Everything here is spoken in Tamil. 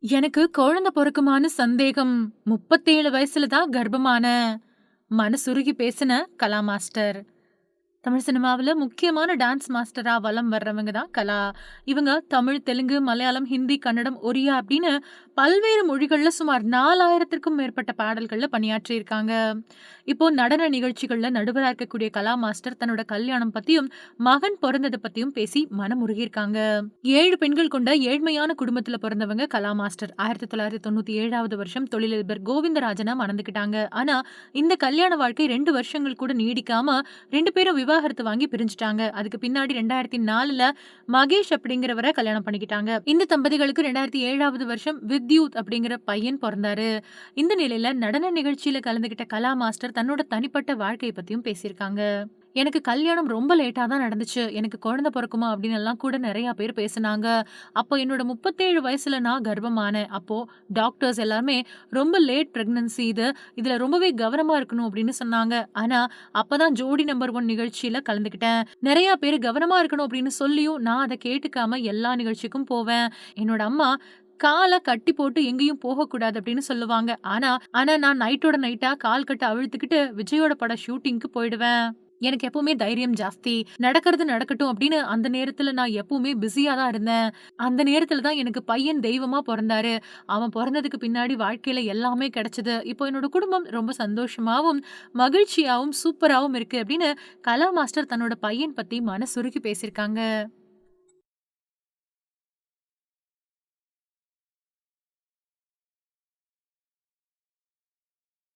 எனக்கு குழந்தை பொறக்குமான்னு சந்தேகம். 37 வயசுல தான் கர்ப்பமானேன். மனசுருகி பேசின கலா மாஸ்டர். தமிழ் சினிமாவுல முக்கியமான டான்ஸ் மாஸ்டரா வலம் வர்றவங்க தான் கலா. இவங்க தமிழ், தெலுங்கு, மலையாளம், ஹிந்தி, கன்னடம், ஒரியா அப்படின்னு பல்வேறு மொழிகள்ல சுமார் 4000த்திற்கும் மேற்பட்ட பாடல்கள்ல பணியாற்றியிருக்காங்க. இப்போ நடன நிகழ்ச்சிகள்ல நடுவரா இருக்கக்கூடிய கலா மாஸ்டர் தன்னோட கல்யாணம் பத்தியும், மகன் பொறந்தத பத்தியும் பேசி மனமுருகியிருக்காங்க. 7 பெண்கள் கொண்ட ஏழ்மையான குடும்பத்துல பொறந்தவங்க கலா மாஸ்டர். 1997வது வருஷம் தொழிலதிபர் கோவிந்தராஜன மணந்துக்கிட்டாங்க. ஆனா, இந்த கல்யாண வாழ்க்கை 2 வருஷங்கள் கூட நீடிக்காம 2 பேரும் விவாகரத்து வாங்கி பிரிஞ்சுட்டாங்க. அதுக்கு பின்னாடி 2004ல மகேஷ் அப்படிங்கிறவர கல்யாணம் பண்ணிக்கிட்டாங்க. இந்த தம்பதிகளுக்கு 2007வது வருஷம் வித்யூத் அப்படிங்கிற பையன் பொறந்தாரு. இந்த நிலையில நடன நிகழ்ச்சியில கலந்துகிட்ட கலா மாஸ்டர் தன்னோட தனிப்பட்ட வாழ்க்கைய பத்தியும் பேசியிருக்காங்க. எனக்கு கல்யாணம் ரொம்ப லேட்டா தான் நடந்துச்சு. எனக்கு குழந்தை பொறக்குமா அப்படின்னு எல்லாம் கூட நெறைய பேர் பேசுனாங்க. அப்போ என்னோட 37 வயசுல நான் கர்ப்பமானேன். அப்போ டாக்டர்ஸ் எல்லாருமே ரொம்ப லேட் பிரெக்னன்சி இது. இதுல ரொம்பவே கவனமா இருக்கணும் அப்படின்னு சொன்னாங்க. ஆனா, அப்பதான் ஜோடி நம்பர் 1 நிகழ்ச்சியில கலந்துக்கிட்டேன். நெறைய பேரு கவனமா இருக்கணும் அப்படின்னு சொல்லியும் நான் அத கேட்டுக்காம எல்லா நிகழ்ச்சிக்கும் போவேன். என்னோட அம்மா கால கட்டி போட்டு எங்கேயும் போகக்கூடாது அப்படின்னு சொல்லுவாங்க. ஆனா ஆனா நான் நைட்டோட நைட்டா கால் கட்ட அவிழ்த்துக்கிட்டு விஜயோட பட ஷூட்டிங்க்கு போயிடுவேன். எனக்கு எப்பவுமே தைரியம் ஜாஸ்தி. நடக்கிறது நடக்கட்டும் அப்படின்னு அந்த நேரத்துல நான் எப்பவுமே பிஸியா தான் இருந்தேன். அந்த நேரத்துல தான் எனக்கு பையன் தெய்வமா பொறந்தாரு. அவன் பொறந்ததுக்கு பின்னாடி வாழ்க்கையில எல்லாமே கிடைச்சது. இப்போ என்னோட குடும்பம் ரொம்ப சந்தோஷமாவும், மகிழ்ச்சியாவும், சூப்பராவும் இருக்கு அப்படின்னு கலா மாஸ்டர் தன்னோட பையன் பத்தி மனசுருகி பேசியிருக்காங்க.